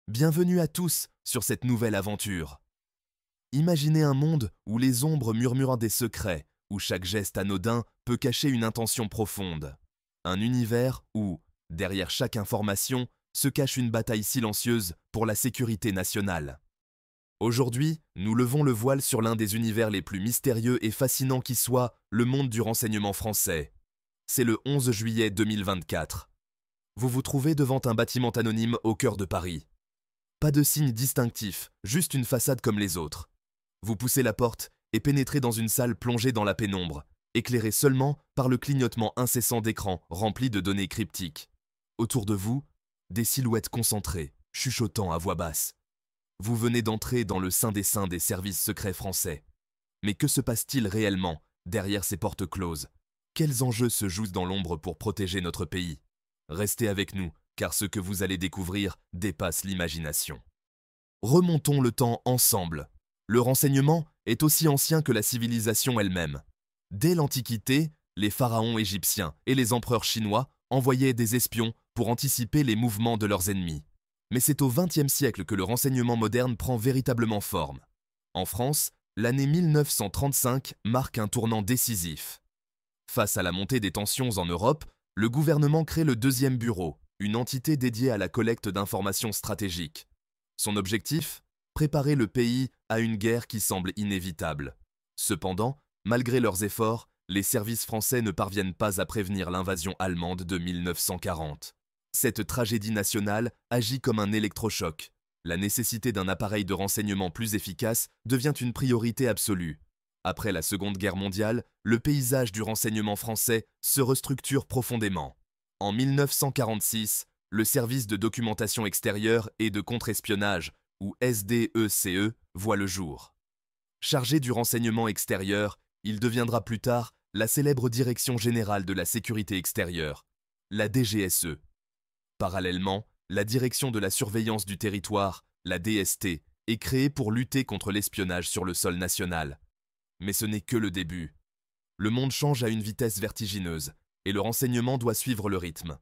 Bienvenue à tous sur cette nouvelle aventure. Imaginez un monde où les ombres murmurent des secrets, où chaque geste anodin peut cacher une intention profonde. Un univers où, derrière chaque information, se cache une bataille silencieuse pour la sécurité nationale. Aujourd'hui, nous levons le voile sur l'un des univers les plus mystérieux et fascinants qui soit, le monde du renseignement français. C'est le 11 juillet 2024. Vous vous trouvez devant un bâtiment anonyme au cœur de Paris. Pas de signe distinctif, juste une façade comme les autres. Vous poussez la porte et pénétrez dans une salle plongée dans la pénombre, éclairée seulement par le clignotement incessant d'écrans remplis de données cryptiques. Autour de vous, des silhouettes concentrées, chuchotant à voix basse. Vous venez d'entrer dans le sein des services secrets français. Mais que se passe-t-il réellement derrière ces portes closes? Quels enjeux se jouent dans l'ombre pour protéger notre pays? Restez avec nous, car ce que vous allez découvrir dépasse l'imagination. Remontons le temps ensemble. Le renseignement est aussi ancien que la civilisation elle-même. Dès l'Antiquité, les pharaons égyptiens et les empereurs chinois envoyaient des espions pour anticiper les mouvements de leurs ennemis. Mais c'est au XXe siècle que le renseignement moderne prend véritablement forme. En France, l'année 1935 marque un tournant décisif. Face à la montée des tensions en Europe, le gouvernement crée le deuxième bureau, une entité dédiée à la collecte d'informations stratégiques. Son objectif? Préparer le pays à une guerre qui semble inévitable. Cependant, malgré leurs efforts, les services français ne parviennent pas à prévenir l'invasion allemande de 1940. Cette tragédie nationale agit comme un électrochoc. La nécessité d'un appareil de renseignement plus efficace devient une priorité absolue. Après la Seconde Guerre mondiale, le paysage du renseignement français se restructure profondément. En 1946, le service de documentation extérieure et de contre-espionnage, ou SDECE, voit le jour. Chargé du renseignement extérieur, il deviendra plus tard la célèbre Direction générale de la sécurité extérieure, la DGSE. Parallèlement, la Direction de la surveillance du territoire, la DST, est créée pour lutter contre l'espionnage sur le sol national. Mais ce n'est que le début. Le monde change à une vitesse vertigineuse, et le renseignement doit suivre le rythme.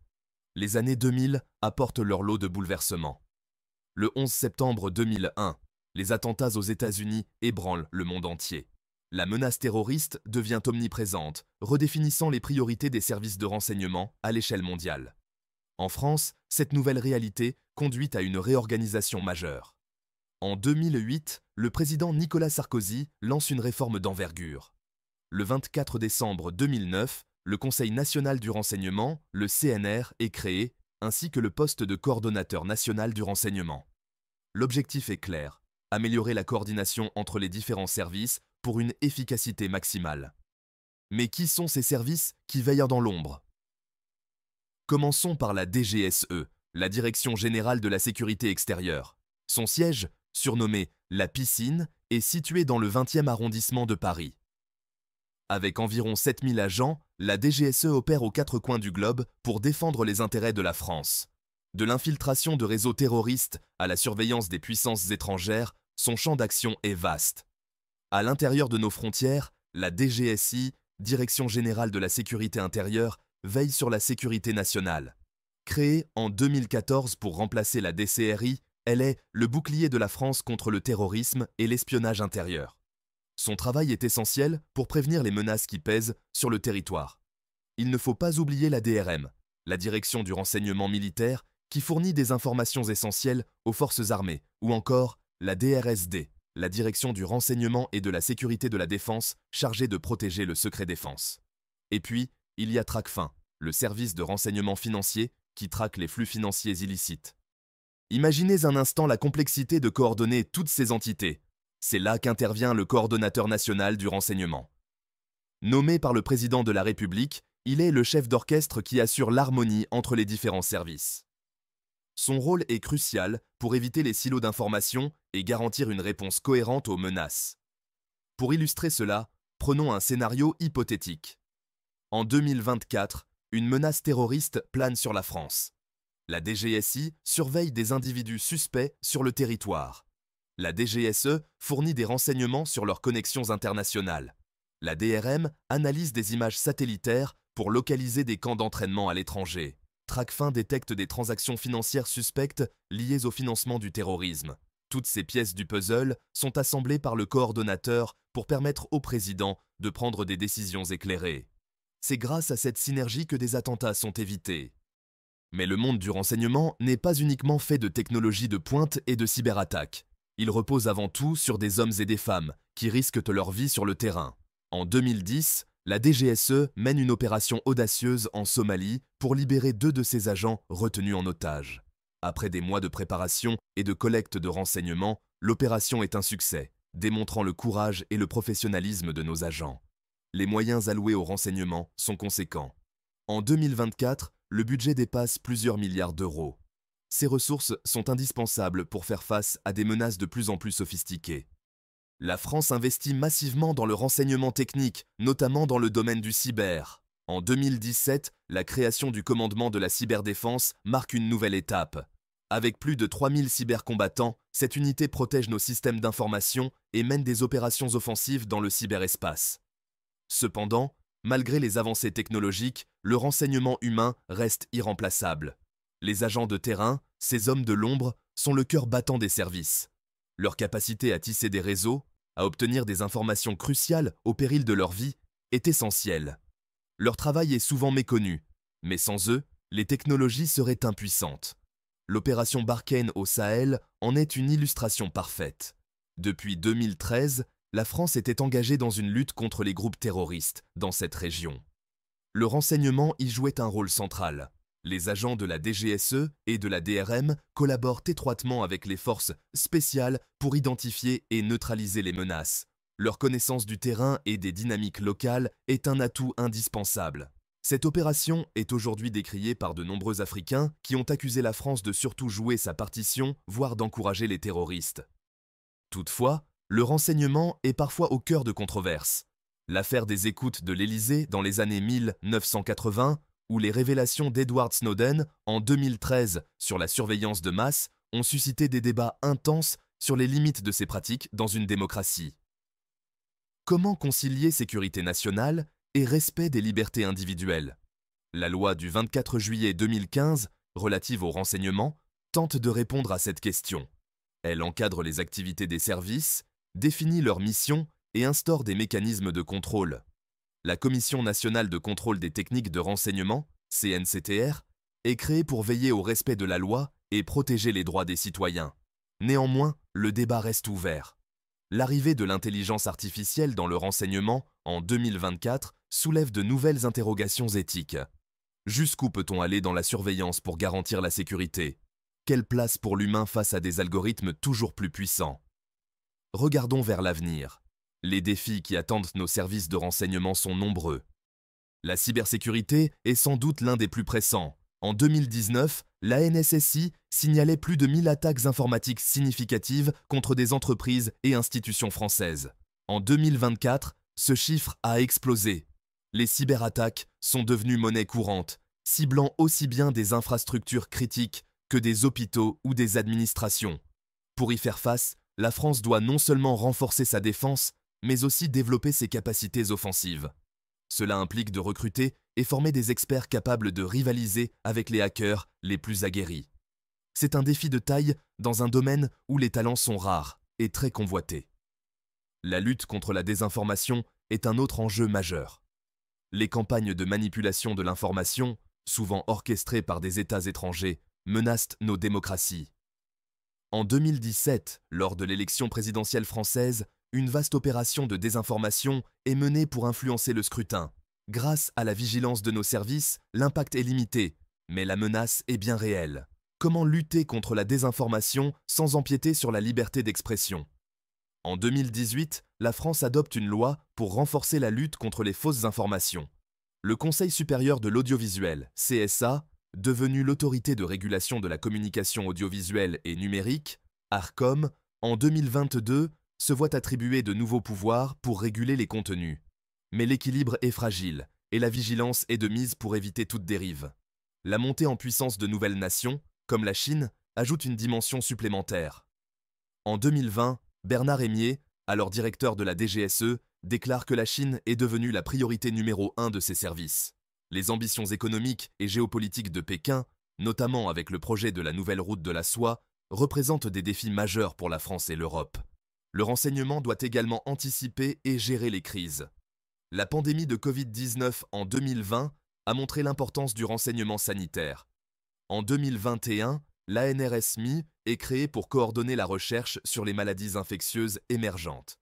Les années 2000 apportent leur lot de bouleversements. Le 11 septembre 2001, les attentats aux États-Unis ébranlent le monde entier. La menace terroriste devient omniprésente, redéfinissant les priorités des services de renseignement à l'échelle mondiale. En France, cette nouvelle réalité conduit à une réorganisation majeure. En 2008, le président Nicolas Sarkozy lance une réforme d'envergure. Le 24 décembre 2009, le Conseil national du renseignement, le CNR, est créé, ainsi que le poste de coordonnateur national du renseignement. L'objectif est clair, améliorer la coordination entre les différents services pour une efficacité maximale. Mais qui sont ces services qui veillent dans l'ombre? Commençons par la DGSE, la Direction générale de la sécurité extérieure. Son siège, surnommé la Piscine, est situé dans le 20e arrondissement de Paris. Avec environ 7000 agents, la DGSE opère aux quatre coins du globe pour défendre les intérêts de la France. De l'infiltration de réseaux terroristes à la surveillance des puissances étrangères, son champ d'action est vaste. À l'intérieur de nos frontières, la DGSI, Direction générale de la sécurité intérieure, veille sur la sécurité nationale. Créée en 2014 pour remplacer la DCRI, elle est le bouclier de la France contre le terrorisme et l'espionnage intérieur. Son travail est essentiel pour prévenir les menaces qui pèsent sur le territoire. Il ne faut pas oublier la DRM, la Direction du renseignement militaire, qui fournit des informations essentielles aux forces armées, ou encore la DRSD, la Direction du renseignement et de la sécurité de la défense, chargée de protéger le secret défense. Et puis, il y a Tracfin, le service de renseignement financier qui traque les flux financiers illicites. Imaginez un instant la complexité de coordonner toutes ces entités. C'est là qu'intervient le coordonnateur national du renseignement. Nommé par le président de la République, il est le chef d'orchestre qui assure l'harmonie entre les différents services. Son rôle est crucial pour éviter les silos d'information et garantir une réponse cohérente aux menaces. Pour illustrer cela, prenons un scénario hypothétique. En 2024, une menace terroriste plane sur la France. La DGSI surveille des individus suspects sur le territoire. La DGSE fournit des renseignements sur leurs connexions internationales. La DRM analyse des images satellitaires pour localiser des camps d'entraînement à l'étranger. Tracfin détecte des transactions financières suspectes liées au financement du terrorisme. Toutes ces pièces du puzzle sont assemblées par le coordonnateur pour permettre au président de prendre des décisions éclairées. C'est grâce à cette synergie que des attentats sont évités. Mais le monde du renseignement n'est pas uniquement fait de technologies de pointe et de cyberattaques. Il repose avant tout sur des hommes et des femmes qui risquent leur vie sur le terrain. En 2010, la DGSE mène une opération audacieuse en Somalie pour libérer 2 de ses agents retenus en otage. Après des mois de préparation et de collecte de renseignements, l'opération est un succès, démontrant le courage et le professionnalisme de nos agents. Les moyens alloués au renseignement sont conséquents. En 2024, le budget dépasse plusieurs milliards d'euros. Ces ressources sont indispensables pour faire face à des menaces de plus en plus sophistiquées. La France investit massivement dans le renseignement technique, notamment dans le domaine du cyber. En 2017, la création du commandement de la cyberdéfense marque une nouvelle étape. Avec plus de 3000 cybercombattants, cette unité protège nos systèmes d'information et mène des opérations offensives dans le cyberespace. Cependant, malgré les avancées technologiques, le renseignement humain reste irremplaçable. Les agents de terrain, ces hommes de l'ombre, sont le cœur battant des services. Leur capacité à tisser des réseaux, à obtenir des informations cruciales au péril de leur vie, est essentielle. Leur travail est souvent méconnu, mais sans eux, les technologies seraient impuissantes. L'opération Barkhane au Sahel en est une illustration parfaite. Depuis 2013, la France était engagée dans une lutte contre les groupes terroristes dans cette région. Le renseignement y jouait un rôle central. Les agents de la DGSE et de la DRM collaborent étroitement avec les forces spéciales pour identifier et neutraliser les menaces. Leur connaissance du terrain et des dynamiques locales est un atout indispensable. Cette opération est aujourd'hui décriée par de nombreux Africains qui ont accusé la France de surtout jouer sa partition, voire d'encourager les terroristes. Toutefois, le renseignement est parfois au cœur de controverses. L'affaire des écoutes de l'Élysée dans les années 1980 ou les révélations d'Edward Snowden en 2013 sur la surveillance de masse ont suscité des débats intenses sur les limites de ces pratiques dans une démocratie. Comment concilier sécurité nationale et respect des libertés individuelles? La loi du 24 juillet 2015, relative au renseignement, tente de répondre à cette question. Elle encadre les activités des services, définit leurs missions et instaure des mécanismes de contrôle. La Commission nationale de contrôle des techniques de renseignement, CNCTR, est créée pour veiller au respect de la loi et protéger les droits des citoyens. Néanmoins, le débat reste ouvert. L'arrivée de l'intelligence artificielle dans le renseignement en 2024 soulève de nouvelles interrogations éthiques. Jusqu'où peut-on aller dans la surveillance pour garantir la sécurité? Quelle place pour l'humain face à des algorithmes toujours plus puissants? Regardons vers l'avenir. Les défis qui attendent nos services de renseignement sont nombreux. La cybersécurité est sans doute l'un des plus pressants. En 2019, la NSSI signalait plus de 1000 attaques informatiques significatives contre des entreprises et institutions françaises. En 2024, ce chiffre a explosé. Les cyberattaques sont devenues monnaie courante, ciblant aussi bien des infrastructures critiques que des hôpitaux ou des administrations. Pour y faire face, la France doit non seulement renforcer sa défense, mais aussi développer ses capacités offensives. Cela implique de recruter et former des experts capables de rivaliser avec les hackers les plus aguerris. C'est un défi de taille dans un domaine où les talents sont rares et très convoités. La lutte contre la désinformation est un autre enjeu majeur. Les campagnes de manipulation de l'information, souvent orchestrées par des États étrangers, menacent nos démocraties. En 2017, lors de l'élection présidentielle française, une vaste opération de désinformation est menée pour influencer le scrutin. Grâce à la vigilance de nos services, l'impact est limité, mais la menace est bien réelle. Comment lutter contre la désinformation sans empiéter sur la liberté d'expression? En 2018, la France adopte une loi pour renforcer la lutte contre les fausses informations. Le Conseil supérieur de l'audiovisuel, CSA, devenu l'autorité de régulation de la communication audiovisuelle et numérique, ARCOM, en 2022, se voit attribuer de nouveaux pouvoirs pour réguler les contenus. Mais l'équilibre est fragile et la vigilance est de mise pour éviter toute dérive. La montée en puissance de nouvelles nations, comme la Chine, ajoute une dimension supplémentaire. En 2020, Bernard Émier, alors directeur de la DGSE, déclare que la Chine est devenue la priorité numéro 1 de ses services. Les ambitions économiques et géopolitiques de Pékin, notamment avec le projet de la nouvelle route de la soie, représentent des défis majeurs pour la France et l'Europe. Le renseignement doit également anticiper et gérer les crises. La pandémie de Covid-19 en 2020 a montré l'importance du renseignement sanitaire. En 2021, l'ANRSMI est créée pour coordonner la recherche sur les maladies infectieuses émergentes.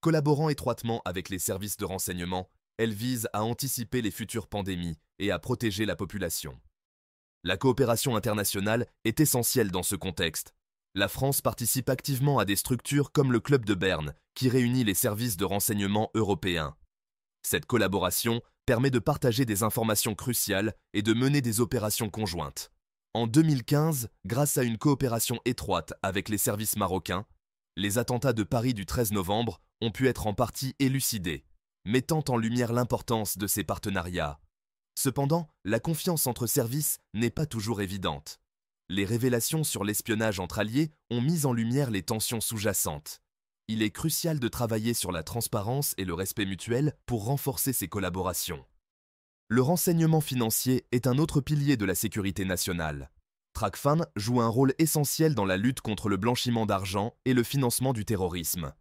Collaborant étroitement avec les services de renseignement, elle vise à anticiper les futures pandémies et à protéger la population. La coopération internationale est essentielle dans ce contexte. La France participe activement à des structures comme le Club de Berne, qui réunit les services de renseignement européens. Cette collaboration permet de partager des informations cruciales et de mener des opérations conjointes. En 2015, grâce à une coopération étroite avec les services marocains, les attentats de Paris du 13 novembre ont pu être en partie élucidés, mettant en lumière l'importance de ces partenariats. Cependant, la confiance entre services n'est pas toujours évidente. Les révélations sur l'espionnage entre alliés ont mis en lumière les tensions sous-jacentes. Il est crucial de travailler sur la transparence et le respect mutuel pour renforcer ces collaborations. Le renseignement financier est un autre pilier de la sécurité nationale. Tracfin joue un rôle essentiel dans la lutte contre le blanchiment d'argent et le financement du terrorisme.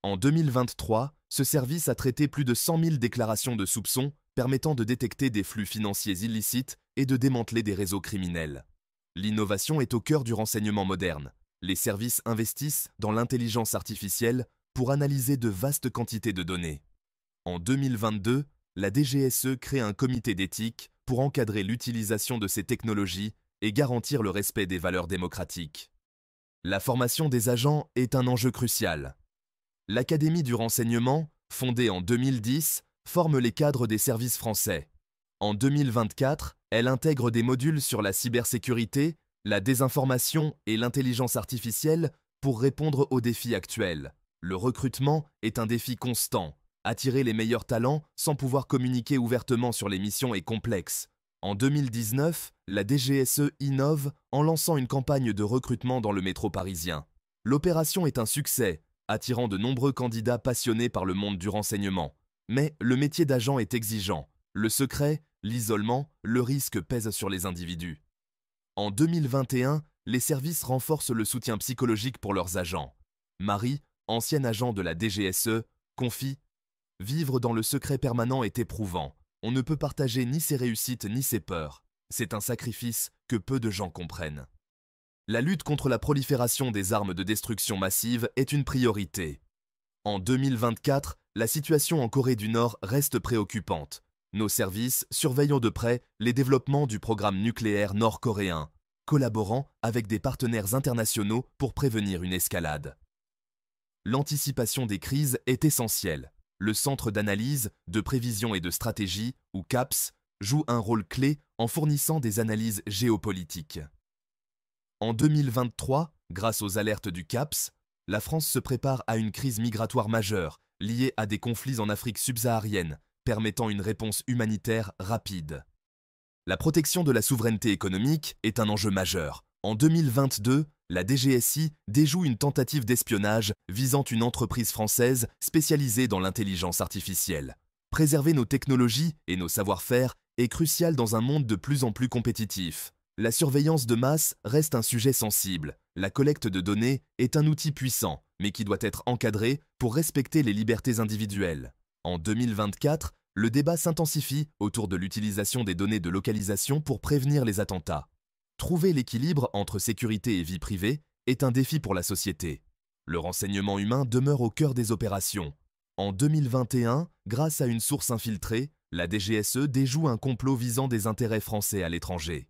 En 2023, ce service a traité plus de 100 000 déclarations de soupçons permettant de détecter des flux financiers illicites et de démanteler des réseaux criminels. L'innovation est au cœur du renseignement moderne. Les services investissent dans l'intelligence artificielle pour analyser de vastes quantités de données. En 2022, la DGSE crée un comité d'éthique pour encadrer l'utilisation de ces technologies et garantir le respect des valeurs démocratiques. La formation des agents est un enjeu crucial. L'Académie du renseignement, fondée en 2010, forme les cadres des services français. En 2024, elle intègre des modules sur la cybersécurité, la désinformation et l'intelligence artificielle pour répondre aux défis actuels. Le recrutement est un défi constant. Attirer les meilleurs talents sans pouvoir communiquer ouvertement sur les missions est complexe. En 2019, la DGSE innove en lançant une campagne de recrutement dans le métro parisien. L'opération est un succès, attirant de nombreux candidats passionnés par le monde du renseignement. Mais le métier d'agent est exigeant. Le secret, l'isolement, le risque pèsent sur les individus. En 2021, les services renforcent le soutien psychologique pour leurs agents. Marie, ancienne agent de la DGSE, confie « Vivre dans le secret permanent est éprouvant. On ne peut partager ni ses réussites ni ses peurs. C'est un sacrifice que peu de gens comprennent. » La lutte contre la prolifération des armes de destruction massive est une priorité. En 2024, la situation en Corée du Nord reste préoccupante. Nos services surveillent de près les développements du programme nucléaire nord-coréen, collaborant avec des partenaires internationaux pour prévenir une escalade. L'anticipation des crises est essentielle. Le Centre d'analyse, de prévision et de stratégie, ou CAPS, joue un rôle clé en fournissant des analyses géopolitiques. En 2023, grâce aux alertes du CAPS, la France se prépare à une crise migratoire majeure liée à des conflits en Afrique subsaharienne, permettant une réponse humanitaire rapide. La protection de la souveraineté économique est un enjeu majeur. En 2022, la DGSI déjoue une tentative d'espionnage visant une entreprise française spécialisée dans l'intelligence artificielle. Préserver nos technologies et nos savoir-faire est crucial dans un monde de plus en plus compétitif. La surveillance de masse reste un sujet sensible. La collecte de données est un outil puissant, mais qui doit être encadré pour respecter les libertés individuelles. En 2024, le débat s'intensifie autour de l'utilisation des données de localisation pour prévenir les attentats. Trouver l'équilibre entre sécurité et vie privée est un défi pour la société. Le renseignement humain demeure au cœur des opérations. En 2021, grâce à une source infiltrée, la DGSE déjoue un complot visant des intérêts français à l'étranger.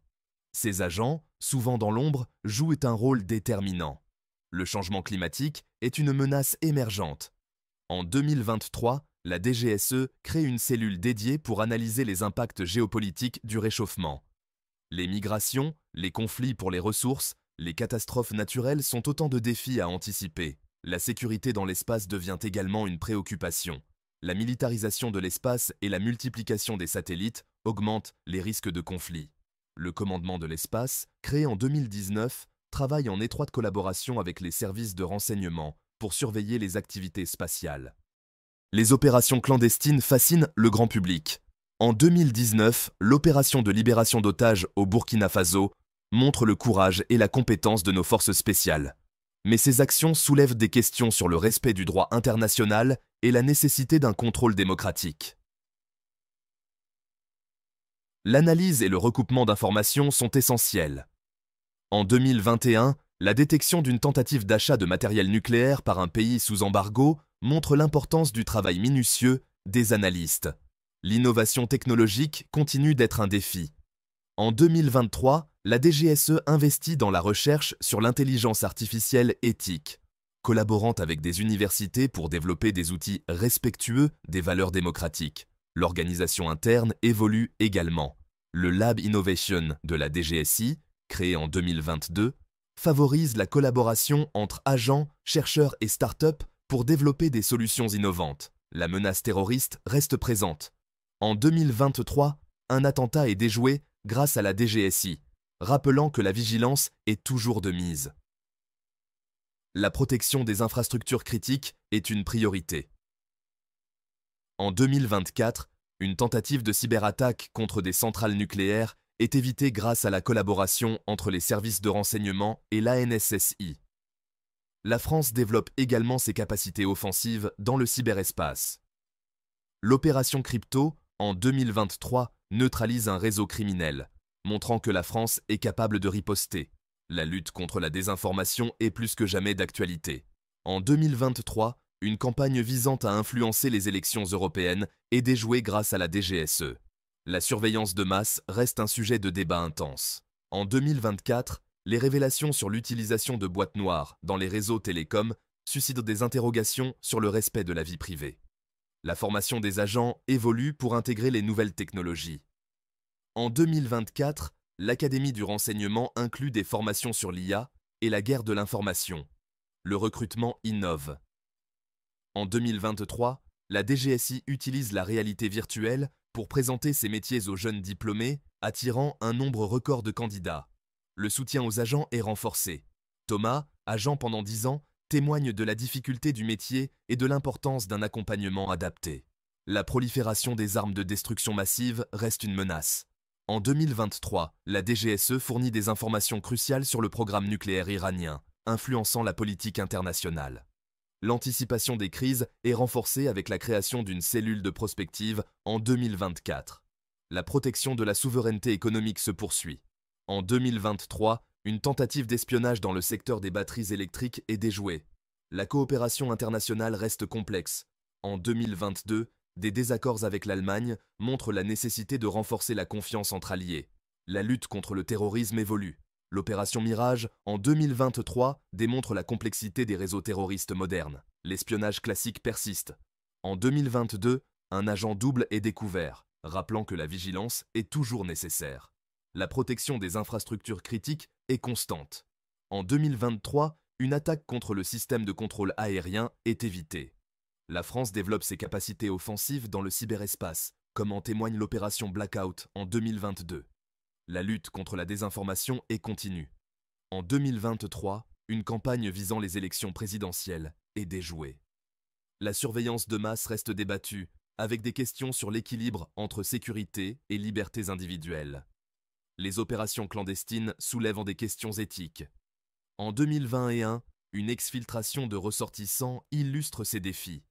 Ces agents, souvent dans l'ombre, jouent un rôle déterminant. Le changement climatique est une menace émergente. En 2023, la DGSE crée une cellule dédiée pour analyser les impacts géopolitiques du réchauffement. Les migrations, les conflits pour les ressources, les catastrophes naturelles sont autant de défis à anticiper. La sécurité dans l'espace devient également une préoccupation. La militarisation de l'espace et la multiplication des satellites augmentent les risques de conflits. Le commandement de l'espace, créé en 2019, travaille en étroite collaboration avec les services de renseignement pour surveiller les activités spatiales. Les opérations clandestines fascinent le grand public. En 2019, l'opération de libération d'otages au Burkina Faso montre le courage et la compétence de nos forces spéciales. Mais ces actions soulèvent des questions sur le respect du droit international et la nécessité d'un contrôle démocratique. L'analyse et le recoupement d'informations sont essentiels. En 2021, la détection d'une tentative d'achat de matériel nucléaire par un pays sous embargo montre l'importance du travail minutieux des analystes. L'innovation technologique continue d'être un défi. En 2023, la DGSE investit dans la recherche sur l'intelligence artificielle éthique, collaborant avec des universités pour développer des outils respectueux des valeurs démocratiques. L'organisation interne évolue également. Le Lab Innovation de la DGSI, créé en 2022, favorise la collaboration entre agents, chercheurs et start-up pour développer des solutions innovantes. La menace terroriste reste présente. En 2023, un attentat est déjoué grâce à la DGSI, rappelant que la vigilance est toujours de mise. La protection des infrastructures critiques est une priorité. En 2024, une tentative de cyberattaque contre des centrales nucléaires est évitée grâce à la collaboration entre les services de renseignement et l'ANSSI. La France développe également ses capacités offensives dans le cyberespace. L'opération Crypto, en 2023, neutralise un réseau criminel, montrant que la France est capable de riposter. La lutte contre la désinformation est plus que jamais d'actualité. En 2023, une campagne visant à influencer les élections européennes est déjouée grâce à la DGSE. La surveillance de masse reste un sujet de débat intense. En 2024, les révélations sur l'utilisation de boîtes noires dans les réseaux télécoms suscitent des interrogations sur le respect de la vie privée. La formation des agents évolue pour intégrer les nouvelles technologies. En 2024, l'Académie du renseignement inclut des formations sur l'IA et la guerre de l'information. Le recrutement innove. En 2023, la DGSI utilise la réalité virtuelle pour présenter ses métiers aux jeunes diplômés, attirant un nombre record de candidats. Le soutien aux agents est renforcé. Thomas, agent pendant 10 ans, témoigne de la difficulté du métier et de l'importance d'un accompagnement adapté. La prolifération des armes de destruction massive reste une menace. En 2023, la DGSE fournit des informations cruciales sur le programme nucléaire iranien, influençant la politique internationale. L'anticipation des crises est renforcée avec la création d'une cellule de prospective en 2024. La protection de la souveraineté économique se poursuit. En 2023, une tentative d'espionnage dans le secteur des batteries électriques est déjouée. La coopération internationale reste complexe. En 2022, des désaccords avec l'Allemagne montrent la nécessité de renforcer la confiance entre alliés. La lutte contre le terrorisme évolue. L'opération Mirage, en 2023, démontre la complexité des réseaux terroristes modernes. L'espionnage classique persiste. En 2022, un agent double est découvert, rappelant que la vigilance est toujours nécessaire. La protection des infrastructures critiques est constante. En 2023, une attaque contre le système de contrôle aérien est évitée. La France développe ses capacités offensives dans le cyberespace, comme en témoigne l'opération Blackout en 2022. La lutte contre la désinformation est continue. En 2023, une campagne visant les élections présidentielles est déjouée. La surveillance de masse reste débattue, avec des questions sur l'équilibre entre sécurité et libertés individuelles. Les opérations clandestines soulèvent des questions éthiques. En 2021, une exfiltration de ressortissants illustre ces défis.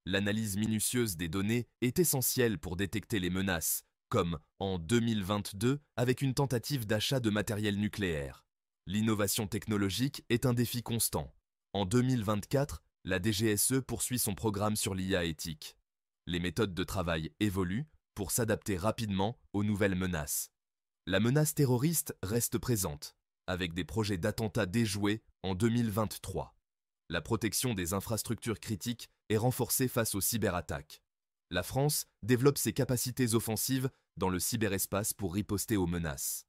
L'analyse minutieuse des données est essentielle pour détecter les menaces, comme en 2022 avec une tentative d'achat de matériel nucléaire. L'innovation technologique est un défi constant. En 2024, la DGSE poursuit son programme sur l'IA éthique. Les méthodes de travail évoluent pour s'adapter rapidement aux nouvelles menaces. La menace terroriste reste présente, avec des projets d'attentats déjoués en 2023. La protection des infrastructures critiques est renforcée face aux cyberattaques. La France développe ses capacités offensives dans le cyberespace pour riposter aux menaces.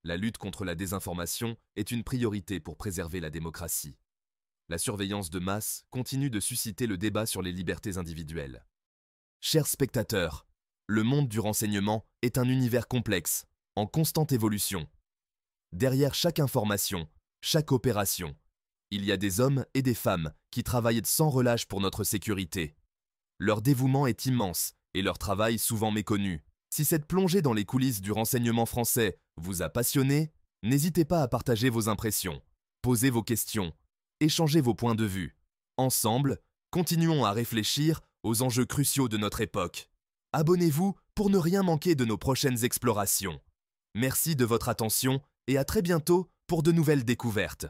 La lutte contre la désinformation est une priorité pour préserver la démocratie. La surveillance de masse continue de susciter le débat sur les libertés individuelles. Chers spectateurs, le monde du renseignement est un univers complexe, en constante évolution. Derrière chaque information, chaque opération, il y a des hommes et des femmes qui travaillent sans relâche pour notre sécurité. Leur dévouement est immense et leur travail souvent méconnu. Si cette plongée dans les coulisses du renseignement français vous a passionné, n'hésitez pas à partager vos impressions, poser vos questions, échanger vos points de vue. Ensemble, continuons à réfléchir aux enjeux cruciaux de notre époque. Abonnez-vous pour ne rien manquer de nos prochaines explorations. Merci de votre attention et à très bientôt pour de nouvelles découvertes.